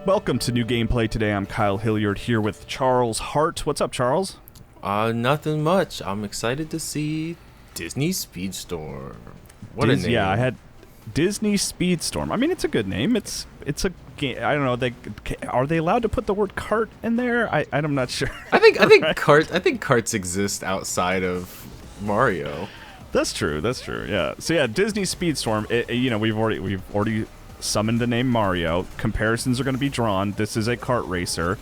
Welcome to New Gameplay. Today I'm Kyle Hilliard here with Charles Harte. What's up, Charles? Nothing much. I'm excited to see Disney Speedstorm. What a name. Yeah, I had Disney Speedstorm. I mean, it's a good name. It's a game. I don't know. Are they allowed to put the word cart in there? I'm not sure. I think carts exist outside of Mario. That's true. Yeah. So yeah, Disney Speedstorm. We've already summoned the name Mario. Comparisons are going to be drawn. This is a kart racer.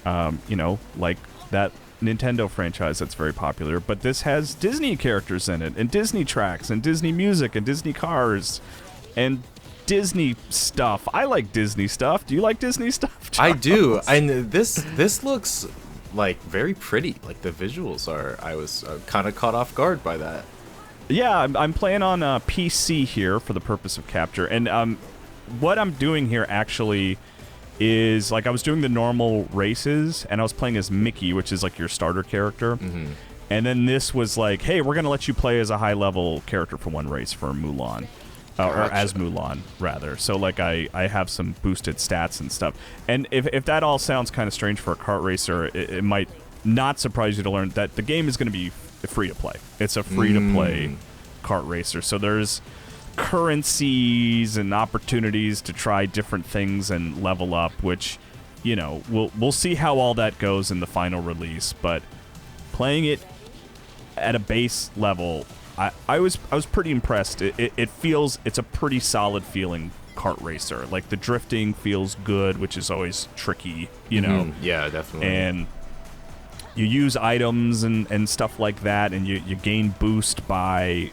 Like that Nintendo franchise that's very popular. But this has Disney characters in it, and Disney tracks, and Disney music, and Disney cars, and Disney stuff. I like Disney stuff. Do you like Disney stuff, Charles? I do. And this looks like very pretty. Like the visuals are. I was kind of caught off guard by that. Yeah, I'm playing on PC here for the purpose of capture, and what I'm doing here actually is, like, I was doing the normal races, and I was playing as Mickey, which is, like, your starter character. Mm-hmm. And then this was like, hey, we're going to let you play as a high-level character for one race for Mulan. Or as Mulan, rather. So, like, I have some boosted stats and stuff. And if that all sounds kind of strange for a kart racer, it might not surprise you to learn that the game is going to be free-to-play. It's a free-to-play kart racer. So there's currencies and opportunities to try different things and level up, which, we'll see how all that goes in the final release. But playing it at a base level, I was pretty impressed. It feels, it's a pretty solid feeling kart racer. Like, the drifting feels good, which is always tricky, Yeah, definitely. And you use items and stuff like that, and you gain boost by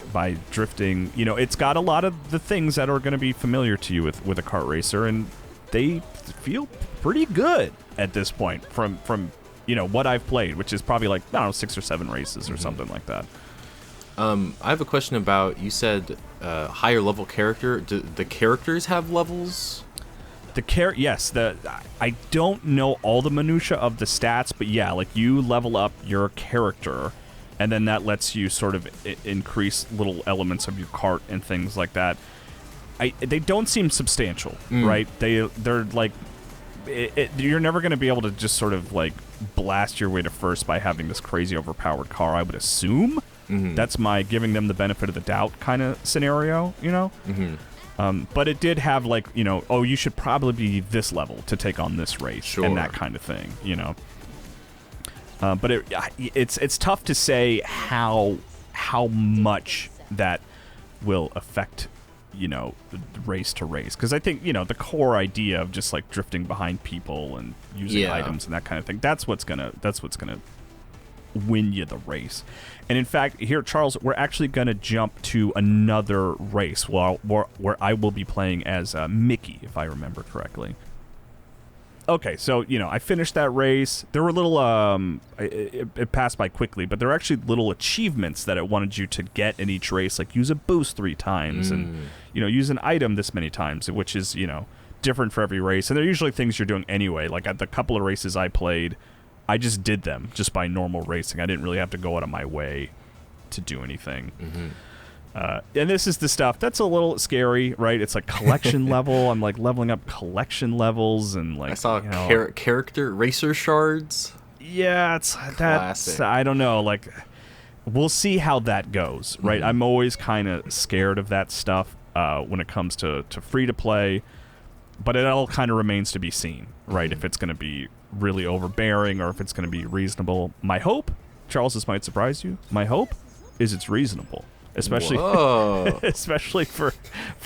drifting. It's got a lot of the things that are going to be familiar to you with a kart racer, and they feel pretty good at this point from what I've played, which is probably like, I don't know, 6 or 7 races or something like that. I have a question about, you said higher level character. Do the characters have levels? Yes, I don't know all the minutia of the stats, but yeah, like, you level up your character, and then that lets you sort of increase little elements of your cart and things like that. They don't seem substantial, right? They're like, you're never going to be able to just sort of like blast your way to first by having this crazy overpowered car, I would assume. Mm-hmm. That's my giving them the benefit of the doubt kind of scenario, Mm-hmm. But it did have, like, you should probably be this level to take on this race, and that kind of thing, But it's tough to say how much that will affect, race to race. Because I think, the core idea of just, like, drifting behind people and using items and that kind of thing, that's what's gonna win you the race. And in fact, here, Charles, we're actually going to jump to another race where I will be playing as Mickey, if I remember correctly. Okay, so, I finished that race. There were little, it passed by quickly, but there were actually little achievements that it wanted you to get in each race, like use a boost 3 times and, use an item this many times, which is, different for every race. And they're usually things you're doing anyway. Like, at the couple of races I played, I just did them just by normal racing. I didn't really have to go out of my way to do anything. Mm-hmm. And this is the stuff that's a little scary, right? It's like collection level. I'm like leveling up collection levels, and like, I saw character racer shards. Yeah, that's I don't know. Like, we'll see how that goes, right? Mm-hmm. I'm always kind of scared of that stuff when it comes to free to play, but it all kind of remains to be seen, right? Mm-hmm. If it's going to be really overbearing or if it's going to be reasonable. My hope, Charles, this might surprise you, my hope is it's reasonable, especially especially for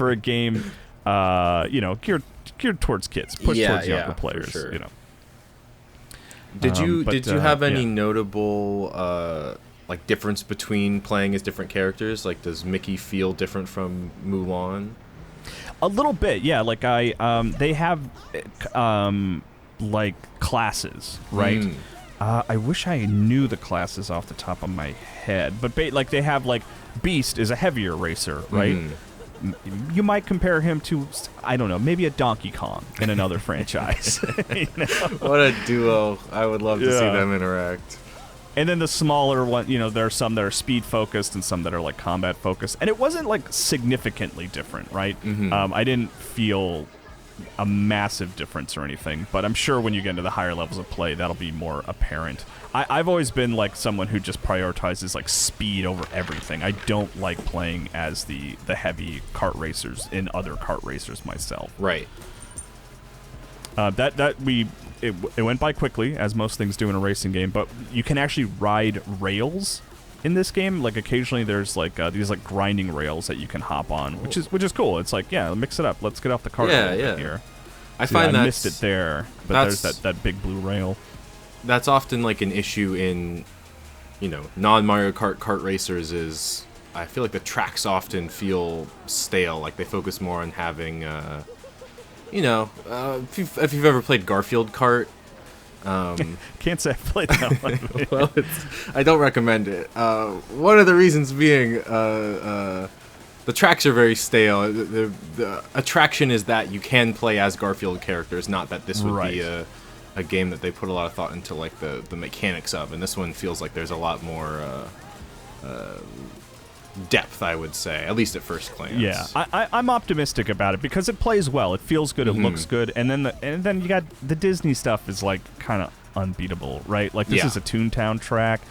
a game geared towards kids, pushed towards younger players, for sure. Did you have any notable like difference between playing as different characters? Like, does Mickey feel different from Mulan? A little bit, yeah. Like, they have like classes, right? I wish I knew the classes off the top of my head, but like, they have, like, Beast is a heavier racer, right? You might compare him to, I don't know, maybe a Donkey Kong in another franchise. What a duo. I would love to see them interact. And then the smaller one, there are some that are speed focused and some that are like combat focused, and it wasn't like significantly different, right? Mm-hmm. I didn't feel a massive difference or anything, but I'm sure when you get into the higher levels of play, that'll be more apparent. I've always been like someone who just prioritizes like speed over everything. I don't like playing as the heavy kart racers in other kart racers myself. Right. It went by quickly, as most things do in a racing game, but you can actually ride rails in this game. Like occasionally there's like these like grinding rails that you can hop on, which is cool. It's like, yeah, mix it up. Let's get off the cart a little bit here. I find I missed it there, but there's that big blue rail. That's often like an issue in, non-Mario Kart kart racers is I feel like the tracks often feel stale. Like they focus more on having, if you've ever played Garfield Kart. Can't say I've played that one. Well, I don't recommend it. One of the reasons being the tracks are very stale. The attraction is that you can play as Garfield characters, not that this would be a game that they put a lot of thought into, like the mechanics of. And this one feels like there's a lot more depth, I would say, at least at first glance. Yeah, I'm optimistic about it because it plays well. It feels good. It looks good. And then you got the Disney stuff is like kind of unbeatable, right? Like this is a Toontown track.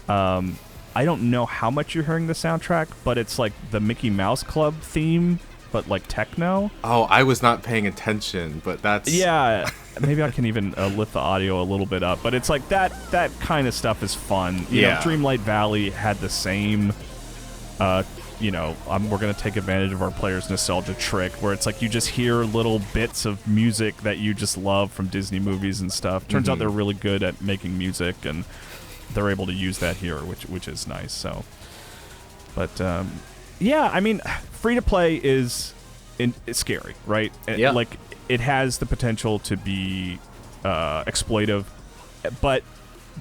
I don't know how much you're hearing the soundtrack, but it's like the Mickey Mouse Club theme, but like techno. Oh, I was not paying attention, but that's... Yeah, maybe I can even lift the audio a little bit up, but it's like that kind of stuff is fun. You know, Dreamlight Valley had the same... we're going to take advantage of our players' nostalgia trick, where it's like you just hear little bits of music that you just love from Disney movies and stuff. Turns out they're really good at making music, and they're able to use that here, which is nice. So, but I mean, free to play is scary, right? Yeah. Like it has the potential to be exploitive, but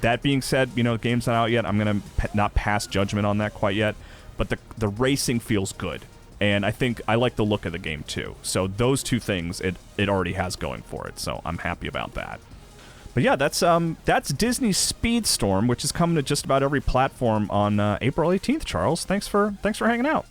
that being said, the game's not out yet. I'm gonna not pass judgment on that quite yet. But the racing feels good, and I think I like the look of the game too. So those two things it already has going for it. So I'm happy about that. But yeah, that's Disney Speedstorm, which is coming to just about every platform on April 18th. Charles, thanks for hanging out.